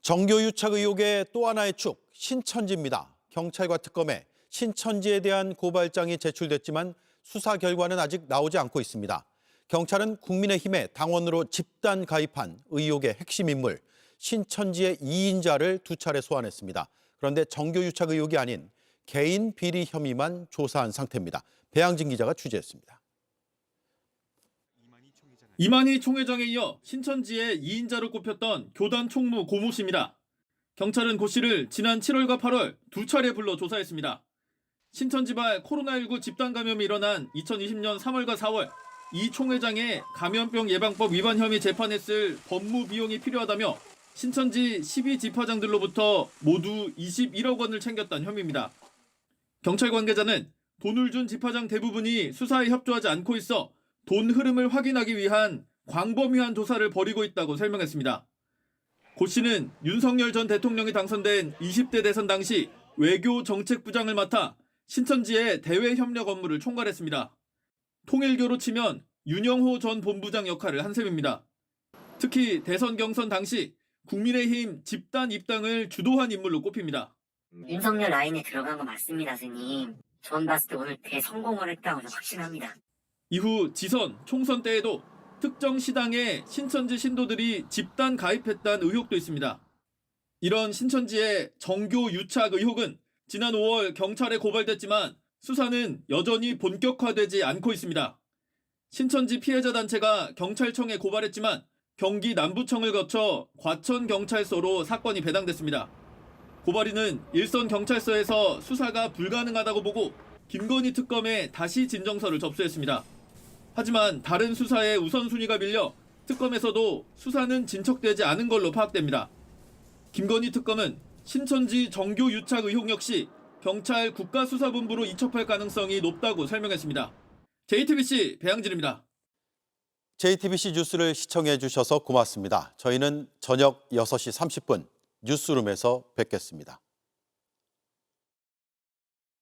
정교유착 의혹의 또 하나의 축, 신천지입니다. 경찰과 특검에 신천지에 대한 고발장이 제출됐지만 수사 결과는 아직 나오지 않고 있습니다. 경찰은 국민의힘에 당원으로 집단 가입한 의혹의 핵심 인물, 신천지의 2인자를 두 차례 소환했습니다. 그런데 정교유착 의혹이 아닌 개인 비리 혐의만 조사한 상태입니다. 배양진 기자가 취재했습니다. 이만희 총회장에 이어 신천지의 2인자로 꼽혔던 교단 총무 고모 씨입니다. 경찰은 고 씨를 지난 7월과 8월 두 차례 불러 조사했습니다. 신천지발 코로나19 집단 감염이 일어난 2020년 3월과 4월 이 총회장의 감염병 예방법 위반 혐의 재판에 쓸 법무 비용이 필요하다며 신천지 12지파장들로부터 모두 21억 원을 챙겼다는 혐의입니다. 경찰 관계자는 돈을 준 지파장 대부분이 수사에 협조하지 않고 있어 돈 흐름을 확인하기 위한 광범위한 조사를 벌이고 있다고 설명했습니다. 고 씨는 윤석열 전 대통령이 당선된 20대 대선 당시 외교정책부장을 맡아 신천지의 대외협력 업무를 총괄했습니다. 통일교로 치면 윤영호 전 본부장 역할을 한 셈입니다. 특히 대선 경선 당시 국민의힘 집단 입당을 주도한 인물로 꼽힙니다. 윤석열 라인에 들어간 거 맞습니다, 스님. 전 봤을 때 오늘 대성공을 했다고 확신합니다. 이후 지선, 총선 때에도 특정 시당에 신천지 신도들이 집단 가입했다는 의혹도 있습니다. 이런 신천지의 정교 유착 의혹은 지난 5월 경찰에 고발됐지만 수사는 여전히 본격화되지 않고 있습니다. 신천지 피해자 단체가 경찰청에 고발했지만 경기 남부청을 거쳐 과천경찰서로 사건이 배당됐습니다. 고발인은 일선 경찰서에서 수사가 불가능하다고 보고 김건희 특검에 다시 진정서를 접수했습니다. 하지만 다른 수사에 우선순위가 밀려 특검에서도 수사는 진척되지 않은 걸로 파악됩니다. 김건희 특검은 신천지 정교 유착 의혹 역시 경찰 국가수사본부로 이첩할 가능성이 높다고 설명했습니다. JTBC 배양진입니다. JTBC 뉴스를 시청해 주셔서 고맙습니다. 저희는 저녁 6시 30분 뉴스룸에서 뵙겠습니다.